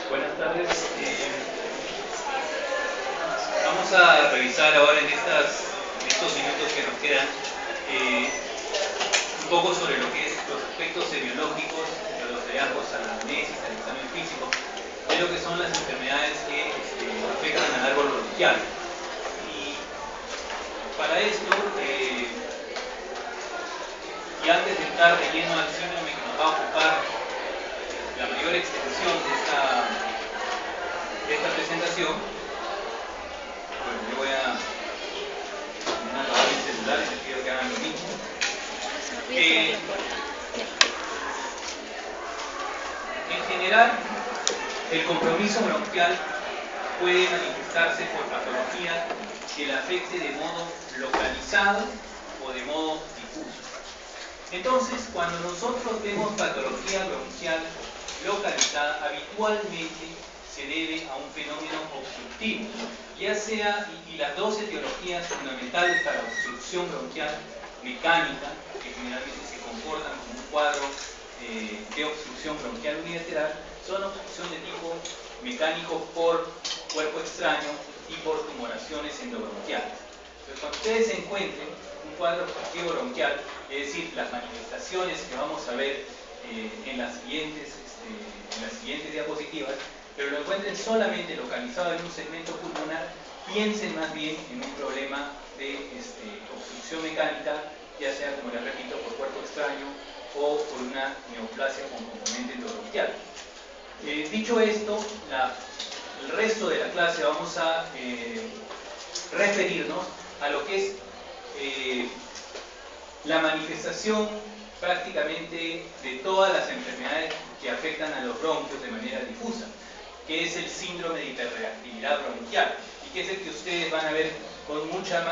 Buenas tardes. Vamos a revisar ahora en estos minutos que nos quedan un poco sobre lo que es los aspectos semiológicos de los hallazgos a la anamnesis, al examen físico, de lo que son las enfermedades que afectan al árbol bronquial. Y para esto, y antes de entrar de lleno al síndrome que nos va a ocupar la mayor extensión de esta presentación, bueno, yo voy a apagar mi celular y les pido que hagan lo mismo. En general, el compromiso bronquial puede manifestarse por patología que la afecte de modo localizado o de modo difuso. Entonces, cuando nosotros vemos patología bronquial localizada, habitualmente se debe a un fenómeno obstructivo, ya sea, y las dos etiologías fundamentales para la obstrucción bronquial mecánica, que generalmente se comportan como un cuadro de obstrucción bronquial unilateral, son obstrucción de tipo mecánico por cuerpo extraño y por tumoraciones endobronquiales. Entonces, cuando ustedes encuentren un cuadro obstructivo bronquial, es decir, las manifestaciones que vamos a ver en las siguientes diapositivas, pero lo encuentren solamente localizado en un segmento pulmonar, piensen más bien en un problema de obstrucción mecánica, ya sea, como les repito, por cuerpo extraño o por una neoplasia con componente endobronquial. Dicho esto, el resto de la clase vamos a referirnos a lo que es la manifestación prácticamente de todas las enfermedades que afectan a los bronquios de manera difusa, que es el síndrome de hiperreactividad bronquial, y que es el que ustedes van a ver con mucha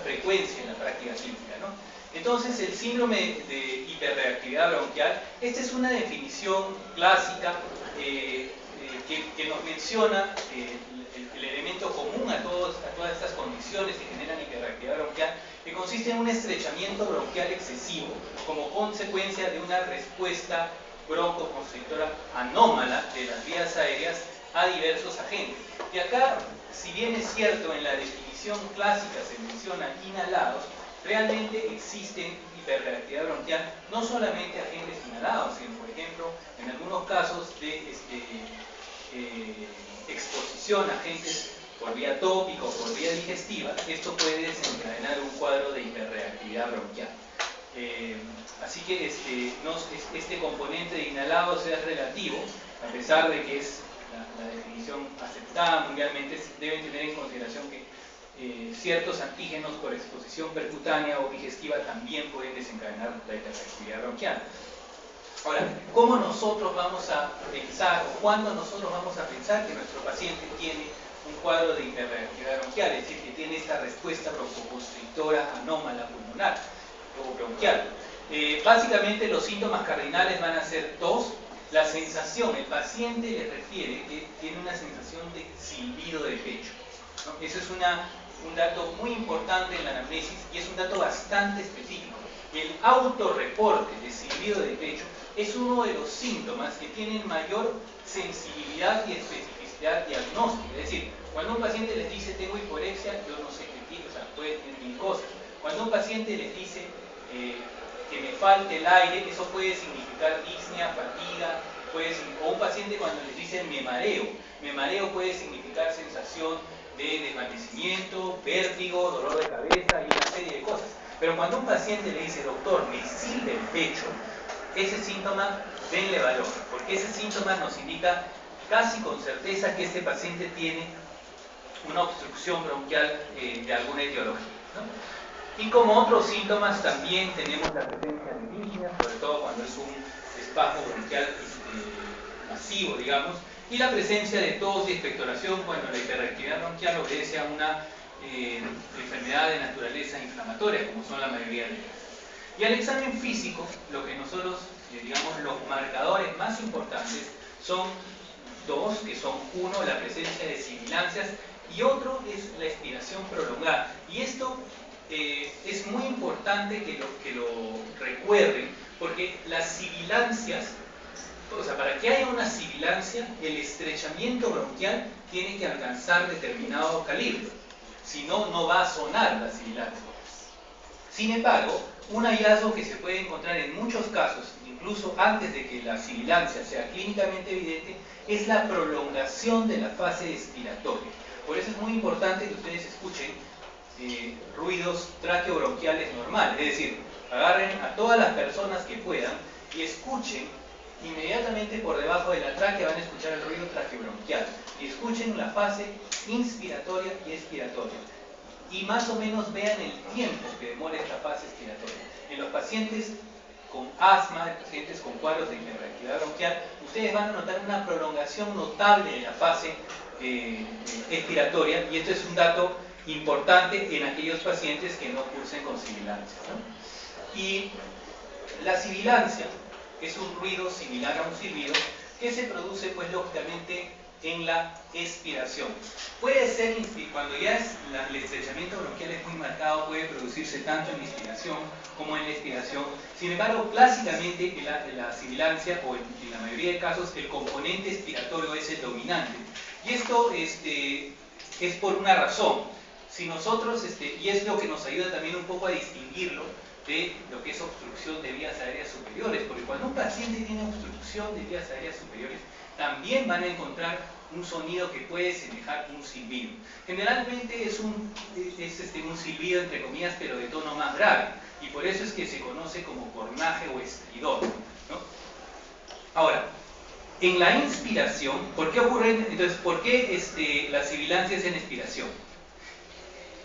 frecuencia en la práctica clínica, ¿no? Entonces, el síndrome de hiperreactividad bronquial, esta es una definición clásica que nos menciona el elemento común a todas estas condiciones que generan hiperreactividad bronquial, que consiste en un estrechamiento bronquial excesivo como consecuencia de una respuesta broncoconstrictora anómala de las vías aéreas a diversos agentes. Y acá, si bien es cierto en la definición clásica se menciona inhalados, realmente existen hiperreactividad bronquial no solamente agentes inhalados, sino, por ejemplo, en algunos casos de exposición a agentes por vía tópica o por vía digestiva, esto puede desencadenar un cuadro de hiperreactividad bronquial. Así que este componente de inhalados es relativo, a pesar de que es la definición aceptada mundialmente, deben tener en consideración que ciertos antígenos por exposición percutánea o digestiva también pueden desencadenar la hiperreactividad bronquial. Ahora, ¿cómo nosotros vamos a pensar, o cuándo nosotros vamos a pensar que nuestro paciente tiene un cuadro de hiperreactividad bronquial, es decir, que tiene esta respuesta broncoconstrictora anómala pulmonar o bronquial? Básicamente los síntomas cardinales van a ser tos, la sensación, el paciente le refiere que tiene una sensación de silbido de pecho, ¿no? Eso es un dato muy importante en la anamnesis y es un dato bastante específico. El autorreporte de silbido de pecho es uno de los síntomas que tienen mayor sensibilidad y especificidad diagnóstica. Es decir, cuando un paciente les dice tengo hiporexia, yo no sé qué tiene, o sea, puede tener mil cosas. Cuando un paciente les dice que me falte el aire, eso puede significar disnea, fatiga, o un paciente cuando les dice me mareo puede significar sensación de desvanecimiento, vértigo, dolor de cabeza y una serie de cosas. Pero cuando un paciente le dice, doctor, me silba el pecho, ese síntoma, denle valor, porque ese síntoma nos indica casi con certeza que este paciente tiene una obstrucción bronquial de alguna etiología, ¿no? Y como otros síntomas también tenemos la presencia de disnea, sobre todo cuando es un espasmo bronquial masivo, digamos, y la presencia de tos y expectoración cuando la hiperreactividad bronquial obedece a una enfermedad de naturaleza inflamatoria, como son la mayoría de ellas. Y al examen físico, lo que nosotros, digamos, los marcadores más importantes son dos, que son uno, la presencia de sibilancias, y otro es la expiración prolongada. Y esto es muy importante que lo recuerden, porque las sibilancias O sea, para que haya una sibilancia, el estrechamiento bronquial tiene que alcanzar determinado calibre. Si no, no va a sonar la sibilancia. Sin embargo, un hallazgo que se puede encontrar en muchos casos, incluso antes de que la sibilancia sea clínicamente evidente, es la prolongación de la fase expiratoria. Por eso es muy importante que ustedes escuchen ruidos traqueobronquiales normales, es decir, agarren a todas las personas que puedan y escuchen inmediatamente por debajo de la tráquea, van a escuchar el ruido traqueobronquial, y escuchen la fase inspiratoria y expiratoria, y más o menos vean el tiempo que demora esta fase expiratoria. En los pacientes con asma, en pacientes con cuadros de hiperreactividad bronquial, ustedes van a notar una prolongación notable de la fase expiratoria, y esto es un dato importante en aquellos pacientes que no cursen con sibilancia, ¿no? Y la sibilancia es un ruido similar a un silbido que se produce, pues, lógicamente en la expiración. Puede ser, cuando ya el estrechamiento bronquial es muy marcado, puede producirse tanto en la inspiración como en la expiración. Sin embargo, clásicamente en la sibilancia, o en la mayoría de casos, el componente expiratorio es el dominante. Y esto es por una razón. Si nosotros, y es lo que nos ayuda también un poco a distinguirlo de lo que es obstrucción de vías aéreas superiores, porque cuando un paciente tiene obstrucción de vías aéreas superiores, también van a encontrar un sonido que puede semejar un silbido. Generalmente es un silbido, entre comillas, pero de tono más grave, y por eso es que se conoce como cornaje o estridor, ¿no? Ahora, en la inspiración, ¿por qué ocurre? Entonces, ¿por qué la sibilancia es en expiración?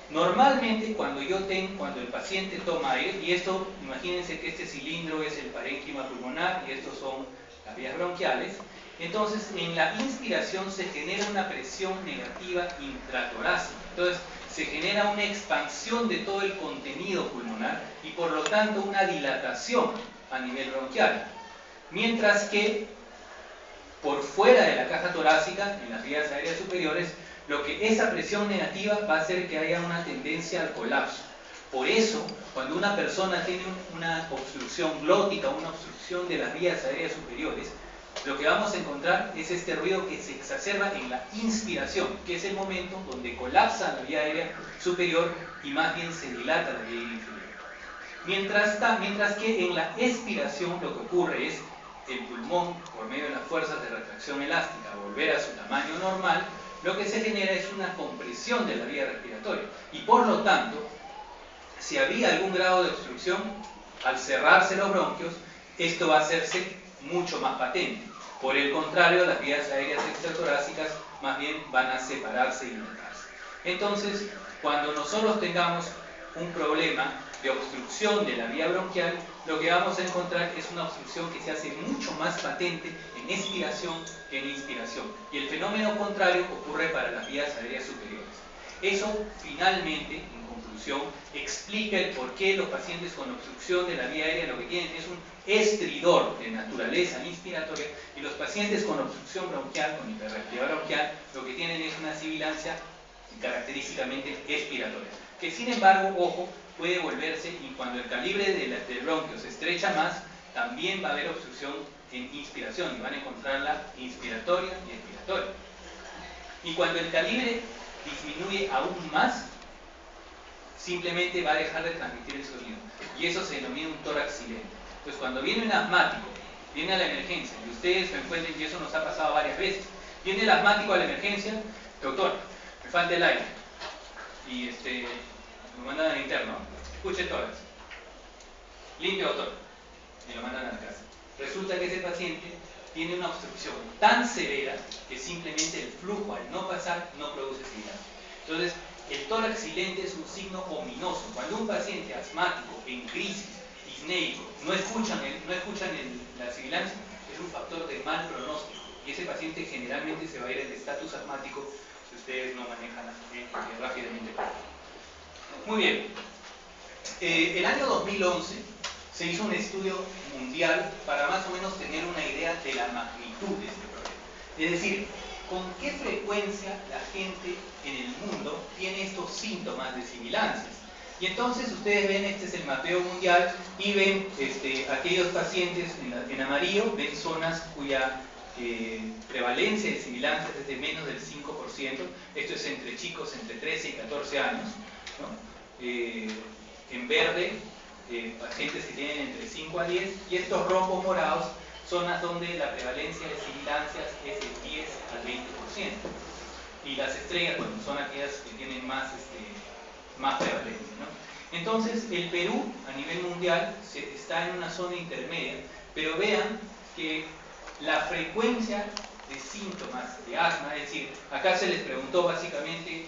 Normalmente cuando el paciente toma aire, y esto, imagínense que este cilindro es el parénquima pulmonar y estos son las vías bronquiales, entonces en la inspiración se genera una presión negativa intratorácica, entonces se genera una expansión de todo el contenido pulmonar y por lo tanto una dilatación a nivel bronquial, mientras que por fuera de la caja torácica, en las vías aéreas superiores, lo que esa presión negativa va a hacer que haya una tendencia al colapso. Por eso, cuando una persona tiene una obstrucción glótica, una obstrucción de las vías aéreas superiores, lo que vamos a encontrar es este ruido que se exacerba en la inspiración, que es el momento donde colapsa la vía aérea superior y más bien se dilata la vía aérea inferior. Mientras que en la expiración lo que ocurre es el pulmón, por medio de las fuerzas de retracción elástica, volver a su tamaño normal, lo que se genera es una compresión de la vía respiratoria. Y por lo tanto, si había algún grado de obstrucción, al cerrarse los bronquios, esto va a hacerse mucho más patente. Por el contrario, las vías aéreas extratorácicas más bien van a separarse y dilatarse. Entonces, cuando nosotros tengamos un problema de obstrucción de la vía bronquial, lo que vamos a encontrar es una obstrucción que se hace mucho más patente en expiración que en inspiración. Y el fenómeno contrario ocurre para las vías aéreas superiores. Eso, finalmente, en conclusión, explica el por qué los pacientes con obstrucción de la vía aérea lo que tienen es un estridor de naturaleza inspiratoria, y los pacientes con obstrucción bronquial, con hiperreactividad bronquial, lo que tienen es una sibilancia característicamente expiratoria, que sin embargo, ojo, puede volverse, y cuando el calibre del bronquio se estrecha más, también va a haber obstrucción en inspiración, y van a encontrarla inspiratoria y expiratoria. Y cuando el calibre disminuye aún más, simplemente va a dejar de transmitir el sonido, y eso se denomina un tórax silente. Entonces, cuando viene un asmático, viene a la emergencia, y ustedes me encuentren, y eso nos ha pasado varias veces, viene el asmático a la emergencia, doctor, me falta el aire, y lo mandan al interno, escuche el tórax, limpio, doctor, y lo mandan a la casa. Resulta que ese paciente tiene una obstrucción tan severa que simplemente el flujo, al no pasar, no produce sibilancia. Entonces, el tórax silente es un signo ominoso. Cuando un paciente asmático en crisis, disneico, no escuchan la sibilancia, es un factor de mal pronóstico, y ese paciente generalmente se va a ir en estatus asmático si ustedes no manejan rápidamente. Muy bien. El año 2011 se hizo un estudio mundial para más o menos tener una idea de la magnitud de este problema. Es decir, con qué frecuencia la gente en el mundo tiene estos síntomas de sibilancias. Y entonces ustedes ven, este es el mapeo mundial, y ven aquellos pacientes en amarillo, ven zonas cuya prevalencia de sibilancias es de menos del 5%, esto es entre chicos entre 13 y 14 años, ¿no? En verde, pacientes que tienen entre 5 a 10, y estos rombos morados, zonas donde la prevalencia de sibilancias es del 10 al 20%. Y las estrellas, bueno, son aquellas que tienen más prevalencia, ¿no? Entonces, el Perú, a nivel mundial, está en una zona intermedia, pero vean que la frecuencia de síntomas de asma, es decir, acá se les preguntó básicamente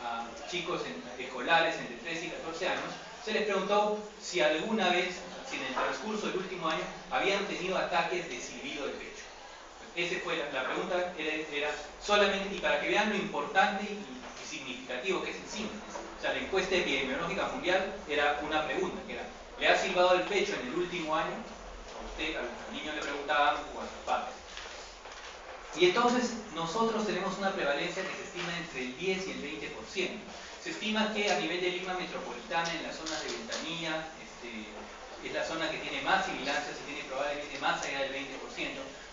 a chicos escolares entre 13 y 14 años, se les preguntó si alguna vez, si en el transcurso del último año, habían tenido ataques de silbido de pecho. Esa fue la pregunta, era solamente, y para que vean lo importante y significativo que es el síntoma. O sea, la encuesta epidemiológica mundial era una pregunta, que era, ¿le ha silbado el pecho en el último año? A usted, al niño le preguntaban, o a sus padres. Y entonces nosotros tenemos una prevalencia que se estima entre el 10 y el 20%. Se estima que a nivel de Lima metropolitana, en las zonas de Ventanilla, es la zona que tiene más sibilancias y tiene probablemente más allá del 20%,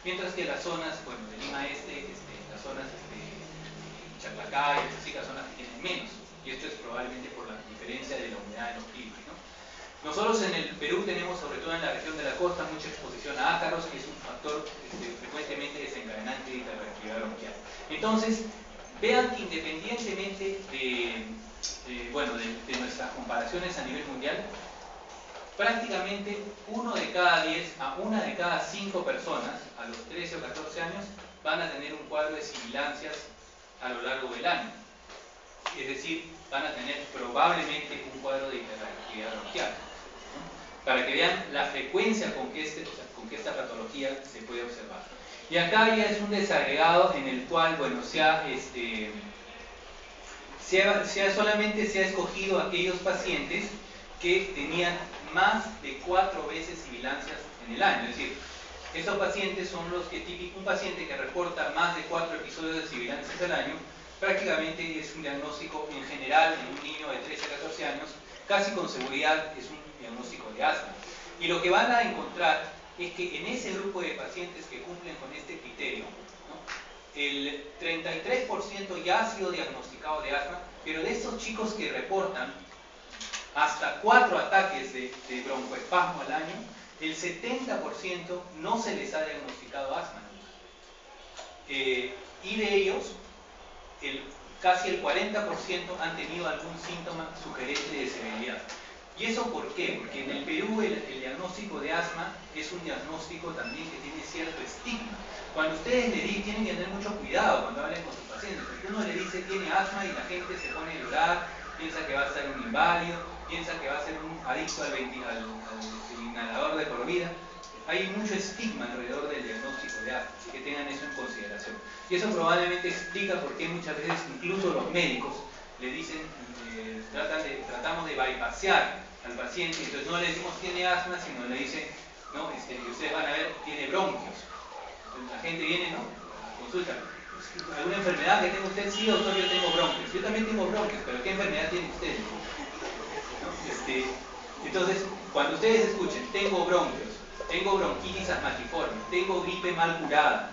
mientras que las zonas, bueno, de Lima Este, las zonas de Chaclacay, las zonas que tienen menos, y esto es probablemente por la diferencia de la humedad de los climas, ¿no? Nosotros en el Perú tenemos, sobre todo en la región de la costa, mucha exposición a ácaros, que es un factor frecuentemente desencadenante de hiperreactividad bronquial. Entonces, vean que independientemente de nuestras comparaciones a nivel mundial, prácticamente 1 de cada 10 a 1 de cada 5 personas a los 13 o 14 años van a tener un cuadro de sibilancias a lo largo del año. Es decir, van a tener probablemente un cuadro de hiperreactividad bronquial, ¿no? Para que vean la frecuencia con que esta patología se puede observar. Y acá ya es un desagregado en el cual, bueno, solamente se ha escogido aquellos pacientes que tenían más de 4 veces sibilancias en el año. Es decir, estos pacientes son los que un paciente que reporta más de 4 episodios de sibilancias al año, prácticamente es un diagnóstico en general en un niño de 13 a 14 años, casi con seguridad es un diagnóstico de asma. Y lo que van a encontrar es que en ese grupo de pacientes que cumplen con este criterio, ¿no?, el 33% ya ha sido diagnosticado de asma, pero de estos chicos que reportan hasta 4 ataques de broncoespasmo al año, el 70% no se les ha diagnosticado asma nunca. Y de ellos, casi el 40% han tenido algún síntoma sugerente de severidad. ¿Y eso por qué? Porque en el Perú el diagnóstico de asma es un diagnóstico también que tiene cierto estigma. Cuando ustedes tienen que tener mucho cuidado cuando hablen con sus pacientes, porque uno le dice tiene asma y la gente se pone a llorar, piensa que va a ser un inválido, piensa que va a ser un adicto al inhalador de por vida. Hay mucho estigma alrededor del diagnóstico de asma, así que tengan eso en consideración. Y eso probablemente explica por qué muchas veces incluso los médicos le dicen, tratamos de bypassear al paciente, entonces no le decimos tiene asma, sino le dicen, ¿no? Y ustedes van a ver, tiene bronquios. Entonces, la gente viene, ¿no?, a consulta. ¿Alguna enfermedad que tenga usted? Sí, doctor, yo tengo bronquios. Yo también tengo bronquios, pero ¿qué enfermedad tiene usted? ¿No? Entonces, cuando ustedes escuchen, tengo bronquios, tengo bronquitis asmatiforme, tengo gripe mal curada,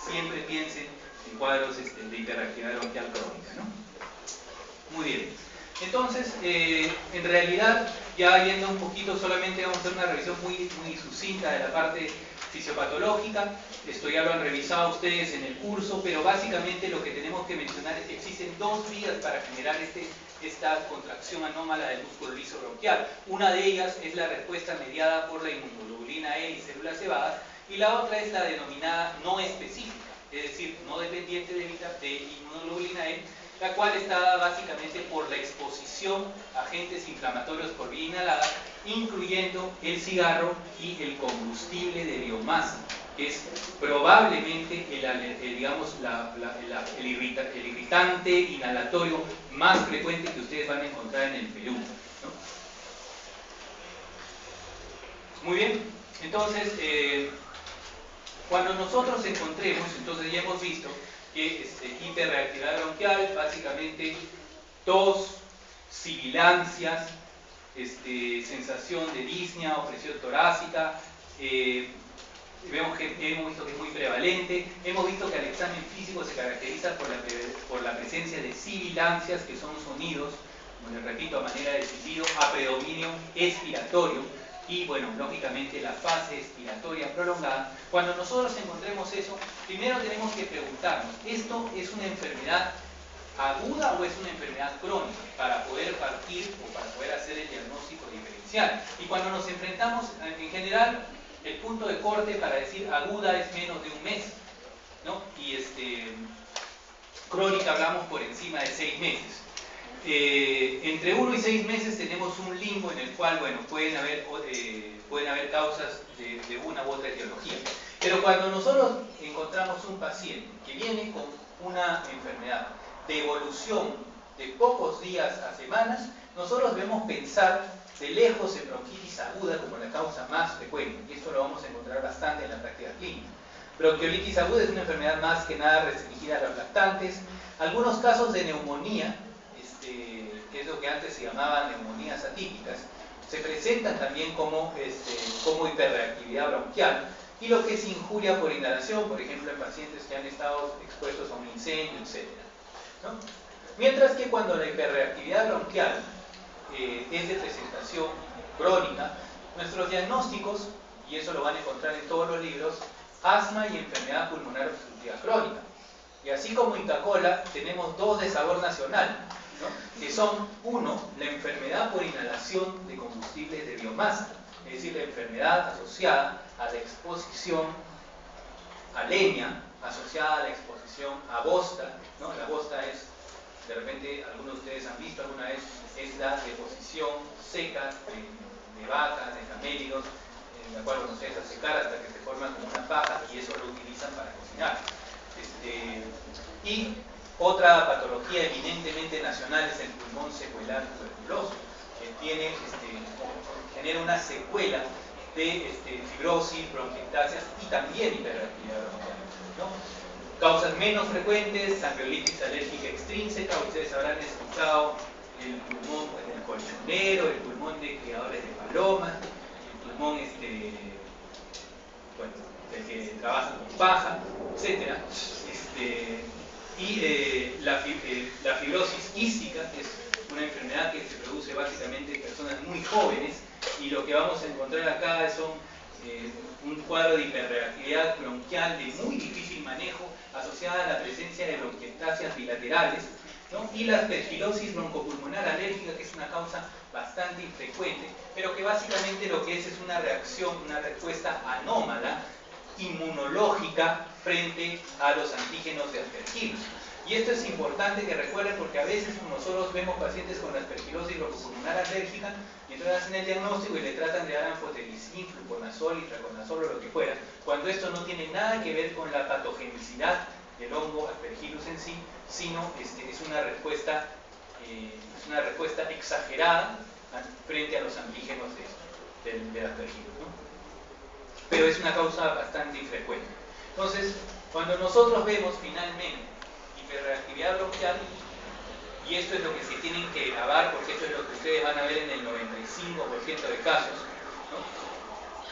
siempre piensen en cuadros de hiperactividad bronquial crónica, ¿no? Muy bien. Entonces, en realidad, ya yendo un poquito, solamente vamos a hacer una revisión muy, muy sucinta de la parte fisiopatológica. Esto ya lo han revisado ustedes en el curso, pero básicamente lo que tenemos que mencionar es que existen 2 vías para generar esta contracción anómala del músculo liso bronquial. Una de ellas es la respuesta mediada por la inmunoglobulina E y células cebadas, y la otra es la denominada no específica, es decir, no dependiente de inmunoglobulina E, la cual está dada básicamente por la exposición a agentes inflamatorios por vía inhalada, incluyendo el cigarro y el combustible de biomasa, que es probablemente el irritante inhalatorio más frecuente que ustedes van a encontrar en el Perú, ¿no? Muy bien, entonces, cuando nosotros encontremos, entonces ya hemos visto que hiperreactividad bronquial, básicamente tos, sibilancias, sensación de disnea o presión torácica. Hemos visto que es muy prevalente. Hemos visto que el examen físico se caracteriza por la presencia de sibilancias, que son sonidos, como les repito, a manera de silbido, a predominio expiratorio y, bueno, lógicamente la fase expiratoria prolongada. Cuando nosotros encontremos eso, primero tenemos que preguntarnos, ¿esto es una enfermedad aguda o es una enfermedad crónica? Para poder partir o para poder hacer el diagnóstico diferencial. Y cuando nos enfrentamos, en general, el punto de corte para decir aguda es menos de un mes, ¿no? Y crónica hablamos por encima de 6 meses. Entre 1 y 6 meses tenemos un limbo en el cual, bueno, pueden haber causas de una u otra etiología. Pero cuando nosotros encontramos un paciente que viene con una enfermedad de evolución de pocos días a semanas, nosotros debemos pensar de lejos en bronquitis aguda como la causa más frecuente, y esto lo vamos a encontrar bastante en la práctica clínica. Bronquiolitis aguda es una enfermedad más que nada restringida a los lactantes. Algunos casos de neumonía, que es lo que antes se llamaban neumonías atípicas, se presentan también como hiperreactividad bronquial, y lo que es injuria por inhalación, por ejemplo en pacientes que han estado expuestos a un incendio, etc., ¿no? Mientras que cuando la hiperreactividad bronquial es de presentación crónica, nuestros diagnósticos, y eso lo van a encontrar en todos los libros, asma y enfermedad pulmonar obstructiva crónica. Y así como Inca Kola, tenemos dos de sabor nacional, ¿no? Que son, uno, la enfermedad por inhalación de combustibles de biomasa, es decir, la enfermedad asociada a la exposición a leña, asociada a la exposición a bosta, ¿no? La bosta es, de repente, algunos de ustedes han visto alguna vez, es la deposición seca de vacas, de camélidos, en la cual uno se hace secar hasta que se forma como una paja, y eso lo utilizan para cocinar. Y otra patología eminentemente nacional es el pulmón secuelar tuberculoso, que genera una secuela de fibrosis, bronquiectasias y también hiperreactividad bronquial, ¿no? Causas menos frecuentes, alveolitis alérgica extrínseca. Ustedes habrán escuchado el pulmón del colchonero, el pulmón de criadores de palomas, el pulmón del que trabaja con paja, etc. La fibrosis quística, que es una enfermedad que se produce básicamente en personas muy jóvenes, y lo que vamos a encontrar acá son un cuadro de hiperreactividad bronquial de muy difícil manejo, asociada a la presencia de bronquiectasias bilaterales, ¿no? Y la aspergilosis broncopulmonar alérgica, que es una causa bastante infrecuente, pero que básicamente lo que es una reacción, una respuesta anómala, inmunológica, frente a los antígenos de aspergilos. Y esto es importante que recuerden, porque a veces nosotros vemos pacientes con aspergilosis broncopulmonar alérgica y entonces hacen el diagnóstico y le tratan de dar anfotericin, fluconazol, itraconazol o lo que fuera, cuando esto no tiene nada que ver con la patogenicidad del hongo aspergillus en sí, sino es una respuesta exagerada frente a los antígenos del aspergillus, ¿no? Pero es una causa bastante infrecuente. Entonces, cuando nosotros vemos finalmente hiperreactividad bronquial, y esto es lo que se tienen que grabar, porque esto es lo que ustedes van a ver en el 95% de casos, ¿no?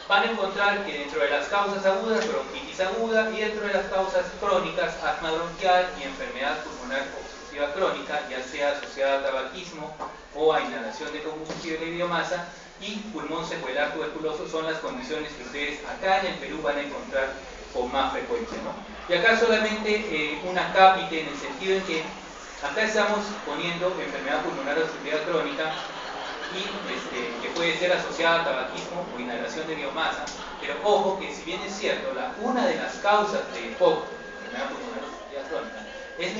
Van a encontrar que dentro de las causas agudas, bronquitis aguda, y dentro de las causas crónicas, asma bronquial y enfermedad pulmonar obstructiva crónica, ya sea asociada a tabaquismo o a inhalación de combustible de biomasa, y pulmón secuelar tuberculoso son las condiciones que ustedes acá en el Perú van a encontrar con más frecuencia, ¿no? Y acá solamente un acápite, en el sentido en que acá estamos poniendo enfermedad pulmonar obstructiva crónica y que puede ser asociada a tabaquismo o inhalación de biomasa, pero ojo que, si bien es cierto, una de las causas de POC, enfermedad pulmonar obstructiva crónica, es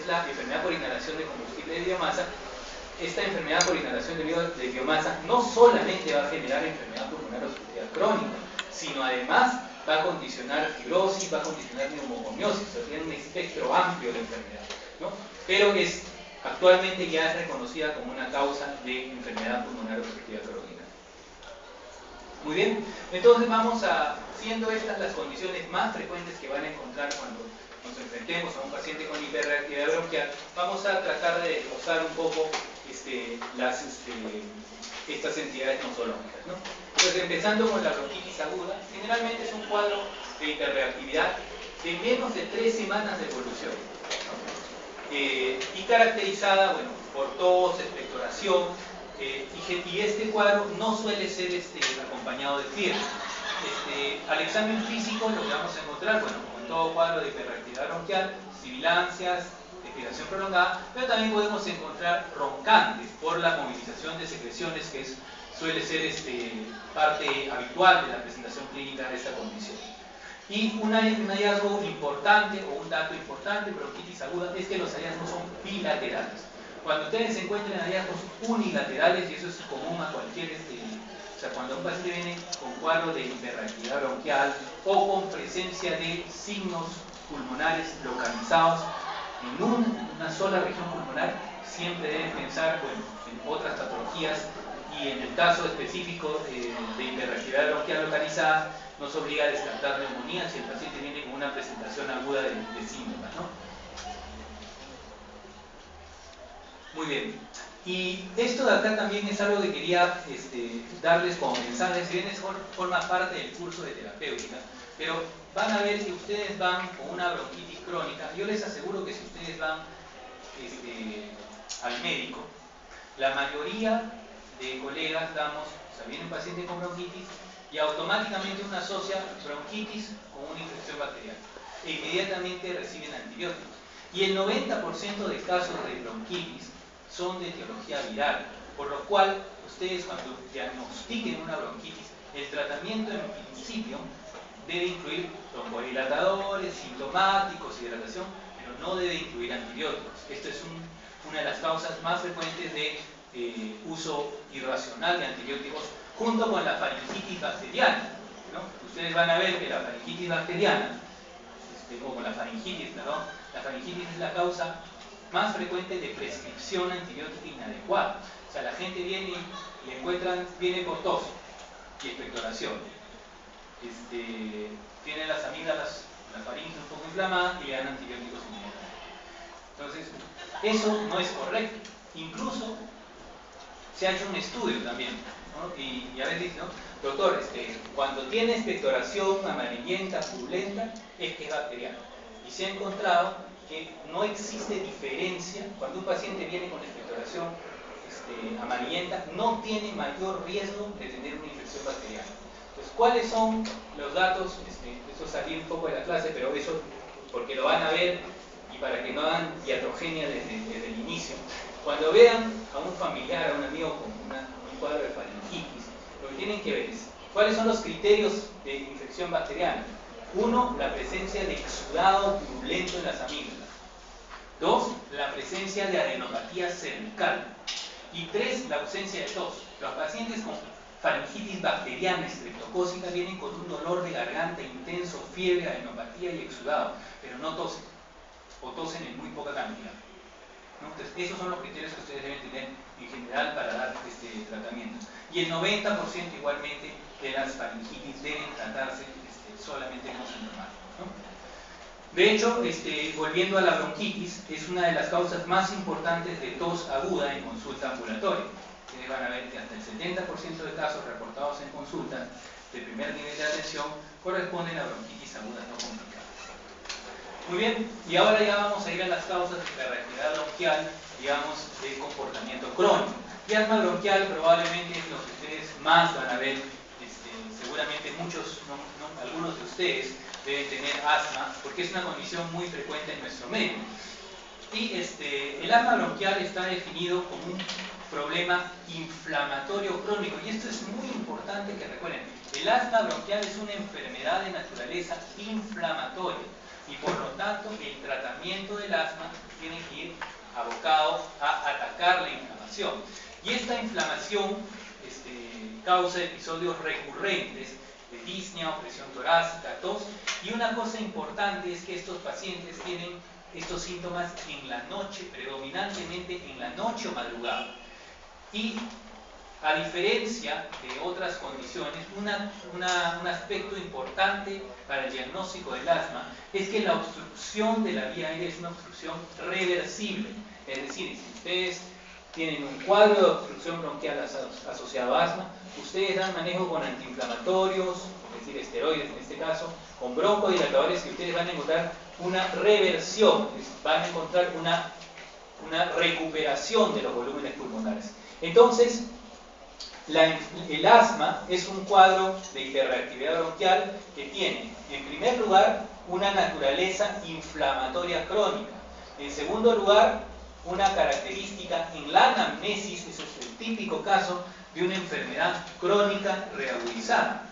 la enfermedad por inhalación de combustible de biomasa. Esta enfermedad por inhalación de biomasa no solamente va a generar enfermedad pulmonar obstructiva crónica, sino además va a condicionar fibrosis, va a condicionar neumoconiosis, o sea, tiene un espectro amplio de enfermedad, ¿no? Pero actualmente ya es reconocida como una causa de enfermedad pulmonar obstructiva crónica. Muy bien, entonces vamos siendo estas las condiciones más frecuentes que van a encontrar cuando nos enfrentemos a un paciente con hiperreactividad bronquial. Vamos a tratar de desglosar un poco estas entidades nosológicas, ¿no? Entonces, empezando con la bronquitis aguda, generalmente es un cuadro de hiperreactividad de menos de 3 semanas de evolución, ¿no? Y caracterizada, bueno, por tos, expectoración, y este cuadro no suele ser acompañado de fiebre. Al examen físico lo que vamos a encontrar, bueno, como en todo cuadro de hiperreactividad bronquial, sibilancias, expiración prolongada, pero también podemos encontrar roncantes por la movilización de secreciones, que suele ser parte habitual de la presentación clínica de esta condición. Y un hallazgo importante o un dato importante de bronquitis aguda es que los hallazgos son bilaterales. Cuando ustedes encuentren hallazgos unilaterales, y eso es común a cualquier, o sea, cuando un paciente viene con cuadro de hiperreactividad bronquial o con presencia de signos pulmonares localizados en una sola región pulmonar, siempre deben pensar, bueno, en otras patologías, y en el caso específico de hiperreactividad bronquial localizada, nos obliga a descartar neumonía si el paciente viene con una presentación aguda de síntomas, ¿no? Muy bien. Y esto de acá también es algo que quería darles como mensaje, si bien forma parte del curso de terapéutica, pero van a ver que ustedes van con una bronquitis crónica. Yo les aseguro que si ustedes van al médico, la mayoría de colegas viene un paciente con bronquitis y automáticamente uno asocia bronquitis con una infección bacteriana e inmediatamente reciben antibióticos. Y el 90% de casos de bronquitis son de etiología viral, por lo cual ustedes cuando diagnostiquen una bronquitis, el tratamiento en principio debe incluir broncodilatadores, sintomáticos, hidratación, pero no debe incluir antibióticos. Esto es una de las causas más frecuentes de uso irracional de antibióticos, junto con la faringitis bacteriana, ¿no? Ustedes van a ver que la faringitis bacteriana, o con la faringitis, perdón, la faringitis es la causa más frecuente de prescripción antibiótica inadecuada. O sea, la gente viene y le viene por tos y expectoración. Tiene las amígdalas, la faringe un poco inflamada y le dan antibióticos inmediatamente. Entonces, eso no es correcto. Incluso se ha hecho un estudio también, ¿no? Y a veces dice, ¿no? Doctor, cuando tiene expectoración amarillenta, purulenta, es que es bacteriana. Y se ha encontrado que no existe diferencia cuando un paciente viene con expectoración amarillenta, no tiene mayor riesgo de tener una infección bacteriana. Entonces, ¿cuáles son los datos? Eso salí un poco de la clase, pero eso porque lo van a ver y para que no hagan iatrogenia desde el inicio. Cuando vean a un familiar, a un amigo con un cuadro de faringitis, lo que tienen que ver es cuáles son los criterios de infección bacteriana. 1, la presencia de exudado purulento en las amígdalas. 2, la presencia de adenopatía cervical. Y 3, la ausencia de tos. Los pacientes con faringitis bacteriana estreptocócica vienen con un dolor de garganta intenso, fiebre, adenopatía y exudado, pero no tosen, o tosen en muy poca cantidad, ¿no? Entonces, esos son los criterios que ustedes deben tener en general para dar este tratamiento. Y el 90% igualmente de las faringitis deben tratarse solamente como sintomáticos, ¿no? De hecho, volviendo a la bronquitis, es una de las causas más importantes de tos aguda en consulta ambulatoria. Ustedes van a ver que hasta el 70% de casos reportados en consulta de primer nivel de atención corresponden a bronquitis aguda no complicada. Muy bien, y ahora ya vamos a ir a las causas de la reactividad bronquial, digamos, de comportamiento crónico. Y asma bronquial probablemente es lo que ustedes más van a ver, seguramente algunos de ustedes deben tener asma, porque es una condición muy frecuente en nuestro medio. Y el asma bronquial está definido como un problema inflamatorio crónico, y esto es muy importante que recuerden. El asma bronquial es una enfermedad de naturaleza inflamatoria, y por lo tanto el tratamiento del asma tiene que ir abocado a atacar la inflamación. Y esta inflamación causa episodios recurrentes de disnea, opresión torácica, tos, y una cosa importante es que estos pacientes tienen estos síntomas en la noche, predominantemente en la noche o madrugada. Y a diferencia de otras condiciones, un aspecto importante para el diagnóstico del asma es que la obstrucción de la vía aérea es una obstrucción reversible. Es decir, si ustedes tienen un cuadro de obstrucción bronquial asociado a asma, ustedes dan manejo con antiinflamatorios, es decir, esteroides en este caso, con broncodilatadores, y ustedes van a encontrar una reversión, van a encontrar una recuperación de los volúmenes pulmonares. Entonces, el asma es un cuadro de hiperreactividad bronquial que tiene, en primer lugar, una naturaleza inflamatoria crónica. En segundo lugar, una característica en la anamnesis, ese es el típico caso de una enfermedad crónica reagudizada.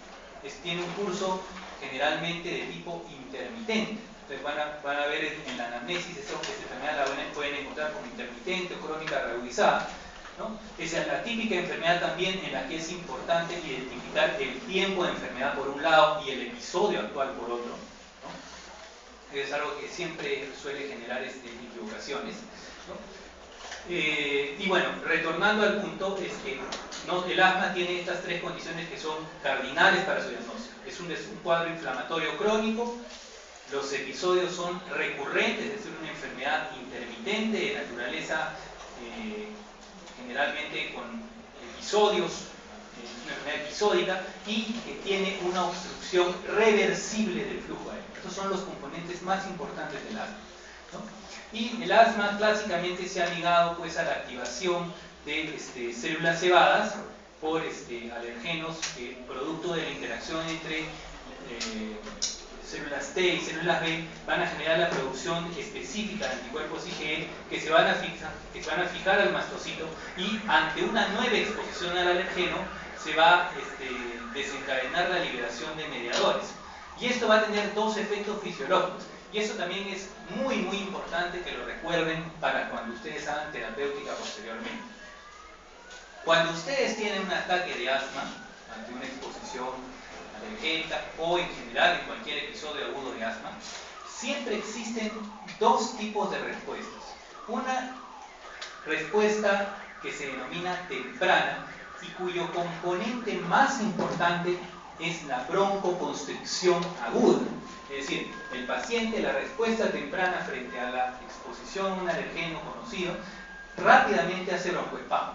Tiene un curso generalmente de tipo intermitente. Entonces van a ver en la anamnesis esta enfermedad la pueden encontrar como intermitente o crónica reagudizada, ¿no? Esa es la típica enfermedad también en la que es importante identificar el tiempo de enfermedad por un lado y el episodio actual por otro, ¿no? Es algo que siempre suele generar equivocaciones, ¿no? Y bueno, retornando al punto, es que el asma tiene estas tres condiciones que son cardinales para su diagnóstico. Es un cuadro inflamatorio crónico, los episodios son recurrentes, es decir, una enfermedad intermitente de naturaleza generalmente con episodios, una enfermedad episódica, y que tiene una obstrucción reversible del flujo aéreo. Estos son los componentes más importantes del asma, ¿no? Y el asma clásicamente se ha ligado pues a la activación de células cebadas por alergenos producto de la interacción entre células T y células B van a generar la producción específica de anticuerpos IgE que se van a fijar al mastocito, y ante una nueva exposición al alergeno se va a desencadenar la liberación de mediadores. Y esto va a tener dos efectos fisiológicos. Y eso también es muy importante que lo recuerden para cuando ustedes hagan terapéutica posteriormente. Cuando ustedes tienen un ataque de asma ante una exposición alergénica o en general en cualquier episodio agudo de asma, siempre existen dos tipos de respuestas. Una respuesta que se denomina temprana y cuyo componente más importante es la broncoconstricción aguda. Es decir, el paciente, la respuesta temprana frente a la exposición a un alergeno conocido, rápidamente hace broncoespasmo.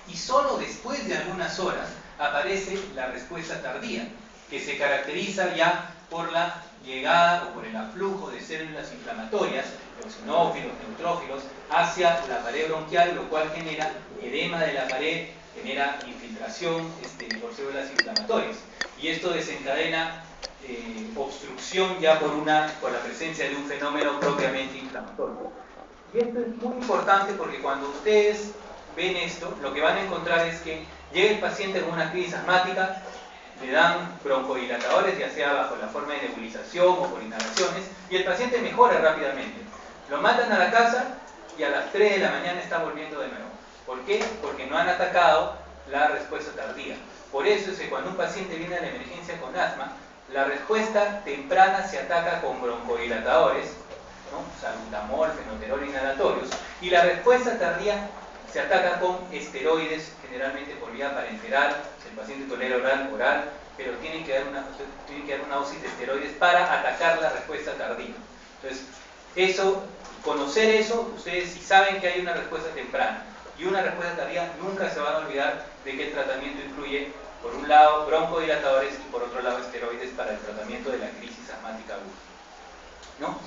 Y solo después de algunas horas aparece la respuesta tardía, que se caracteriza ya por la llegada o por el aflujo de células inflamatorias, eosinófilos, neutrófilos, hacia la pared bronquial, lo cual genera edema de la pared, genera infiltración por células inflamatorias. Y esto desencadena obstrucción ya por la presencia de un fenómeno propiamente inflamatorio. Y esto es muy importante porque cuando ustedes ven esto, lo que van a encontrar es que llega el paciente con una crisis asmática, le dan broncodilatadores, ya sea bajo la forma de nebulización o por inhalaciones, y el paciente mejora rápidamente. Lo mandan a la casa y a las 3 de la mañana está volviendo de nuevo. ¿Por qué? Porque no han atacado la respuesta tardía. Por eso es que cuando un paciente viene a la emergencia con asma, la respuesta temprana se ataca con broncodilatadores, ¿no? Salbutamol, fenoterol inhalatorios, y la respuesta tardía se ataca con esteroides, generalmente por vía parenteral, si el paciente tolera oral, pero tiene que dar una dosis de esteroides para atacar la respuesta tardía. Entonces, conocer eso, ustedes si saben que hay una respuesta temprana y una respuesta tardía, nunca se van a olvidar de que el tratamiento incluye, por un lado, broncodilatadores y por otro lado, esteroides para el tratamiento de la crisis asmática aguda, ¿no?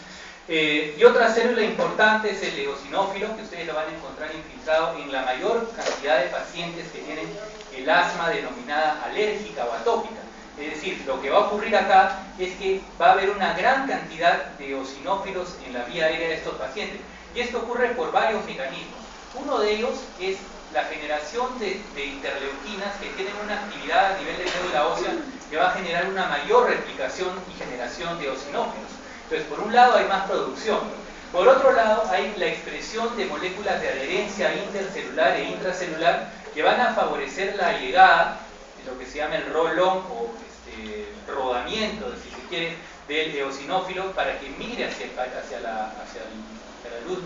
Y otra célula importante es el eosinófilo, que ustedes lo van a encontrar infiltrado en la mayor cantidad de pacientes que tienen el asma denominada alérgica o atópica. Es decir, lo que va a ocurrir acá es que va a haber una gran cantidad de eosinófilos en la vía aérea de estos pacientes. Y esto ocurre por varios mecanismos. Uno de ellos es la generación de interleuquinas que tienen una actividad a nivel de médula ósea que va a generar una mayor replicación y generación de eosinófilos. Entonces, por un lado hay más producción. Por otro lado, hay la expresión de moléculas de adherencia intercelular e intracelular que van a favorecer la llegada de lo que se llama el roll-on o rodamiento, si se quiere, del eosinófilo para que migre hacia la luz,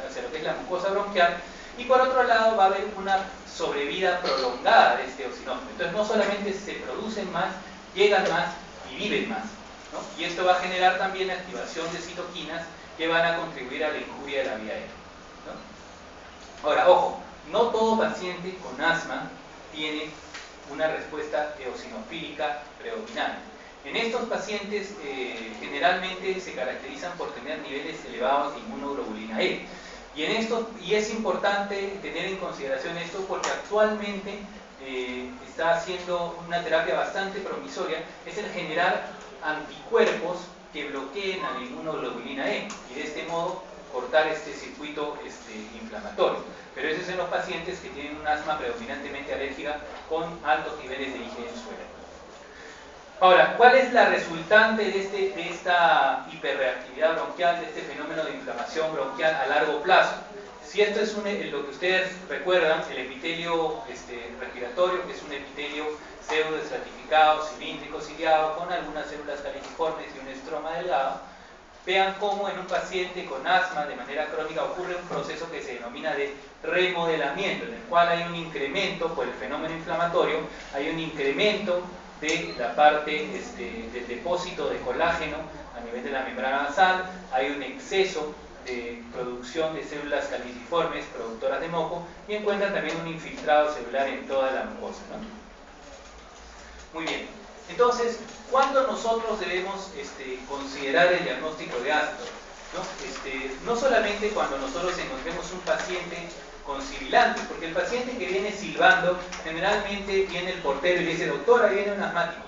hacia lo que es la mucosa bronquial. Y por otro lado va a haber una sobrevida prolongada de este eosinófilo. Entonces no solamente se producen más, llegan más y viven más, ¿no? Y esto va a generar también la activación de citoquinas que van a contribuir a la injuria de la vía aérea, ¿no? Ahora, ojo, no todo paciente con asma tiene una respuesta eosinofílica predominante. En estos pacientes generalmente se caracterizan por tener niveles elevados de inmunoglobulina E. Y es importante tener en consideración esto porque actualmente está haciendo una terapia bastante promisoria, es el generar anticuerpos que bloqueen a la inmunoglobulina E y de este modo cortar este circuito inflamatorio. Pero eso es en los pacientes que tienen un asma predominantemente alérgica con altos niveles de IgE en suero. Ahora, ¿cuál es la resultante de esta hiperreactividad bronquial, de este fenómeno de inflamación bronquial a largo plazo? Si esto es lo que ustedes recuerdan, el epitelio respiratorio, que es un epitelio pseudoestratificado, cilíndrico, ciliado, con algunas células caliciformes y un estroma delgado, vean cómo en un paciente con asma de manera crónica ocurre un proceso que se denomina de remodelamiento, en el cual hay un incremento por el fenómeno inflamatorio, hay un incremento de la parte del depósito de colágeno a nivel de la membrana basal, hay un exceso de producción de células caliciformes productoras de moco y encuentran también un infiltrado celular en toda la mucosa, ¿no? Muy bien, entonces, ¿cuándo nosotros debemos considerar el diagnóstico de asma? ¿No? No solamente cuando nosotros encontremos un paciente con sibilantes, porque el paciente que viene silbando, generalmente viene el portero y le dice, doctor, ahí viene un asmático,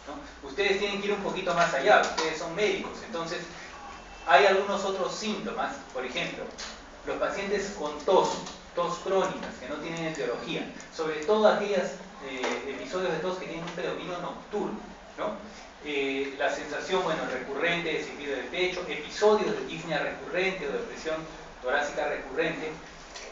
¿no? Ustedes tienen que ir un poquito más allá, ustedes son médicos, entonces hay algunos otros síntomas, por ejemplo, los pacientes con tos crónicas, que no tienen etiología, sobre todo aquellos episodios de tos que tienen un predominio nocturno, ¿no? La sensación, recurrente de silbido de pecho, episodios de disnea recurrente o depresión torácica recurrente,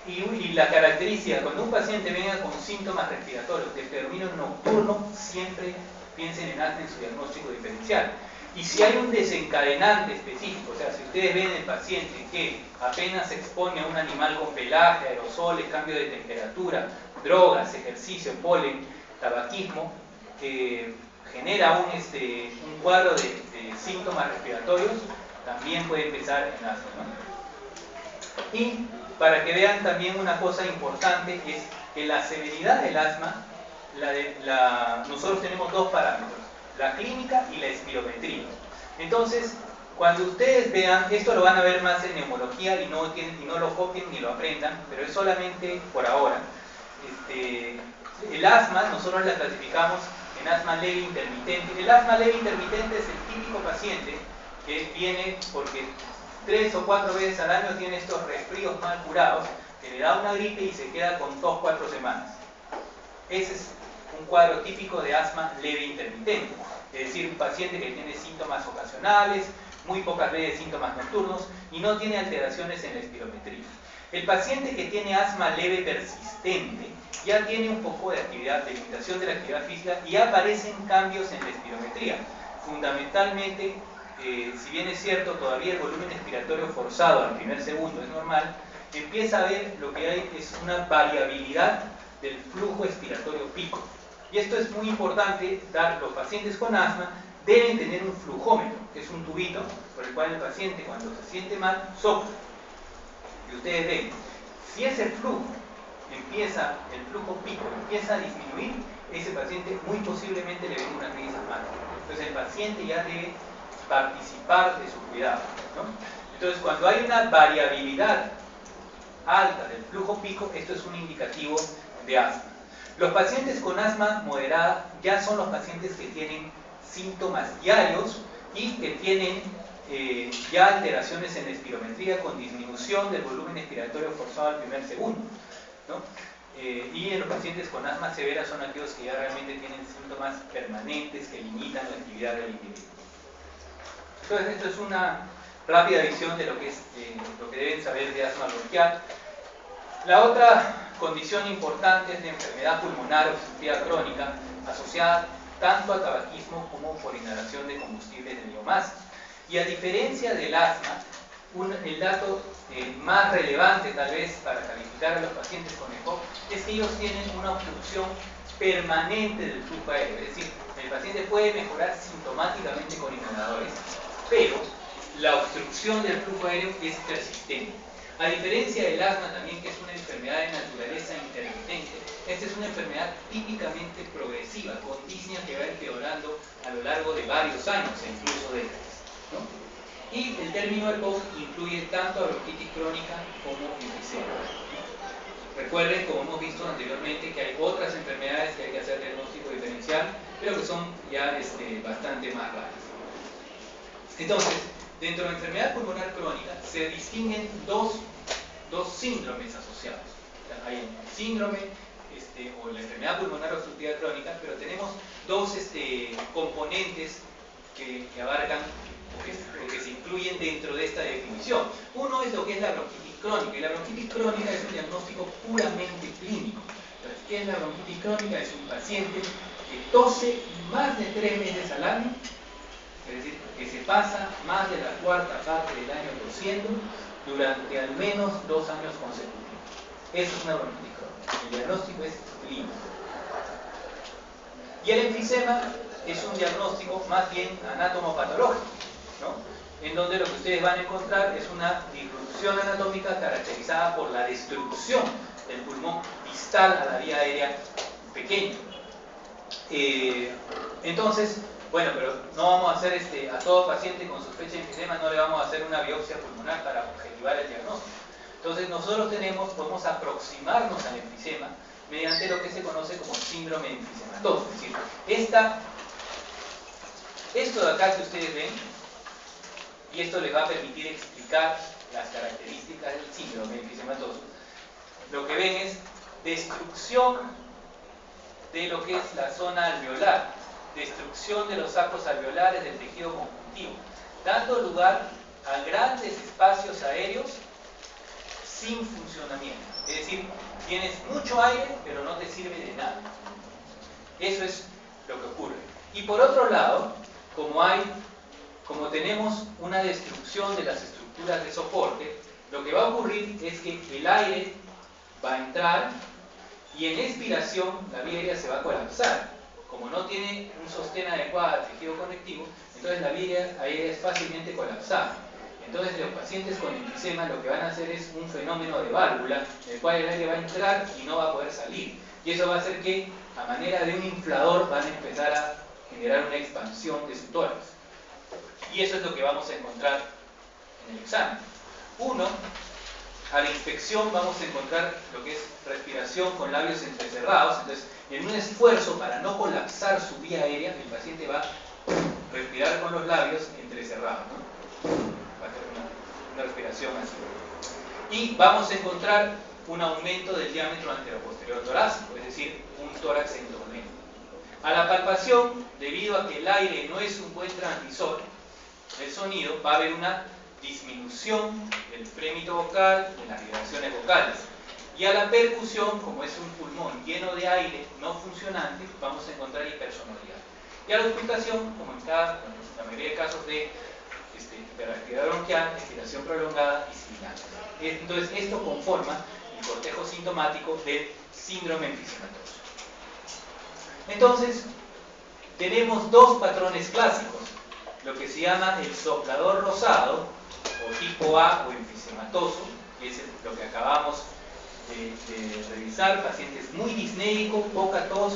y la característica, cuando un paciente venga con síntomas respiratorios de predominio nocturno, siempre piensen en asma en su diagnóstico diferencial. Y si hay un desencadenante específico, o sea, si ustedes ven el paciente que apenas se expone a un animal con pelaje, aerosoles, cambio de temperatura, drogas, ejercicio, polen, tabaquismo, genera un cuadro de síntomas respiratorios, también puede empezar en asma, ¿no? Y para que vean también una cosa importante es que la severidad del asma, nosotros tenemos dos parámetros, la clínica y la espirometría. Entonces, cuando ustedes vean, esto lo van a ver más en neumología y no lo copien ni lo aprendan, pero es solamente por ahora. El asma, nosotros la clasificamos en asma leve intermitente. El asma leve intermitente es el típico paciente que viene porque 3 o 4 veces al año tiene estos resfríos mal curados, que le da una gripe y se queda con 2-4 semanas. Ese es un cuadro típico de asma leve intermitente, es decir, un paciente que tiene síntomas ocasionales, muy pocas veces síntomas nocturnos y no tiene alteraciones en la espirometría. El paciente que tiene asma leve persistente ya tiene un poco de actividad, de limitación de la actividad física y aparecen cambios en la espirometría. Fundamentalmente, si bien es cierto, todavía el volumen expiratorio forzado al primer segundo es normal, empieza a ver lo que hay es una variabilidad del flujo expiratorio pico. Y esto es muy importante, los pacientes con asma deben tener un flujómetro, que es un tubito por el cual el paciente cuando se siente mal sopla. Y ustedes ven, si ese flujo el flujo pico empieza a disminuir, ese paciente muy posiblemente le viene una crisis asmática. Entonces el paciente ya debe participar de su cuidado, ¿no? Entonces cuando hay una variabilidad alta del flujo pico, esto es un indicativo de asma. Los pacientes con asma moderada ya son los pacientes que tienen síntomas diarios y que tienen ya alteraciones en la espirometría con disminución del volumen expiratorio forzado al primer segundo, ¿no? Y en los pacientes con asma severa son aquellos que ya realmente tienen síntomas permanentes que limitan la actividad del individuo. Entonces esto es una rápida visión de lo que deben saber de asma bronquial. La otra condición importante es la enfermedad pulmonar obstructiva crónica asociada tanto a tabaquismo como por inhalación de combustibles de biomasa. Y a diferencia del asma, el dato más relevante tal vez para calificar a los pacientes con EPOC es que ellos tienen una obstrucción permanente del flujo aéreo, es decir, el paciente puede mejorar sintomáticamente con inhaladores, pero la obstrucción del flujo aéreo es persistente. A diferencia del asma también, que es una enfermedad de naturaleza intermitente, esta es una enfermedad típicamente progresiva, con disnea que va empeorando a lo largo de varios años e incluso décadas, ¿no? Y el término EPOC incluye tanto a bronquitis crónica como enfisema. Recuerden, como hemos visto anteriormente, que hay otras enfermedades que hay que hacer diagnóstico diferencial, pero que son ya bastante más raras. Entonces, dentro de la enfermedad pulmonar crónica se distinguen dos síndromes asociados. O sea, hay el síndrome o la enfermedad pulmonar obstructiva crónica, pero tenemos dos componentes que abarcan o que se incluyen dentro de esta definición. Uno es lo que es la bronquitis crónica, y la bronquitis crónica es un diagnóstico puramente clínico. Entonces, ¿qué es la bronquitis crónica? Es un paciente que tose más de 3 meses al año, es decir, que se pasa más de la cuarta parte del año tosiendo durante al menos 2 años consecutivos. Eso es una bronquitis crónica. El diagnóstico es clínico. Y el enfisema es un diagnóstico más bien anatomopatológico, ¿no? En donde lo que ustedes van a encontrar es una disrupción anatómica caracterizada por la destrucción del pulmón distal a la vía aérea pequeña. Entonces, bueno, pero no vamos a hacer a todo paciente con sospecha de enfisema, no le vamos a hacer una biopsia pulmonar para objetivar el diagnóstico. Entonces nosotros podemos aproximarnos al enfisema mediante lo que se conoce como síndrome enfisematoso. Es decir, esto de acá que ustedes ven, y esto les va a permitir explicar las características del síndrome enfisematoso, lo que ven es destrucción de lo que es la zona alveolar, destrucción de los sacos alveolares del tejido conjuntivo, dando lugar a grandes espacios aéreos sin funcionamiento. Es decir, tienes mucho aire, pero no te sirve de nada. Eso es lo que ocurre. Y por otro lado, como tenemos una destrucción de las estructuras de soporte, lo que va a ocurrir es que el aire va a entrar y en expiración la vía aérea se va a colapsar. Como no tiene un sostén adecuado al tejido conectivo, entonces la vía aérea es fácilmente colapsada. Entonces los pacientes con enfisema lo que van a hacer es un fenómeno de válvula, en el cual el aire va a entrar y no va a poder salir. Y eso va a hacer que, a manera de un inflador, van a empezar a generar una expansión de su tórax. Y eso es lo que vamos a encontrar en el examen. A la inspección vamos a encontrar lo que es respiración con labios entrecerrados. Entonces, en un esfuerzo para no colapsar su vía aérea, el paciente va a respirar con los labios entrecerrados, ¿no? Va a tener una respiración así. Y vamos a encontrar un aumento del diámetro anteroposterior torácico, es decir, un tórax en tormento. A la palpación, debido a que el aire no es un buen transmisor del sonido, va a haber una disminución del frémito vocal, de las vibraciones vocales. Y a la percusión, como es un pulmón lleno de aire no funcionante, vamos a encontrar hipersonoridad. Y a la auscultación, como en la mayoría de casos de hiperactividad bronquial, expiración prolongada y similares. Entonces, esto conforma el cortejo sintomático del síndrome enfisematoso. Entonces, tenemos dos patrones clásicos, lo que se llama el soplador rosado, o tipo A o enfisematoso, que es lo que acabamos de revisar, pacientes muy disnéicos, poca tos,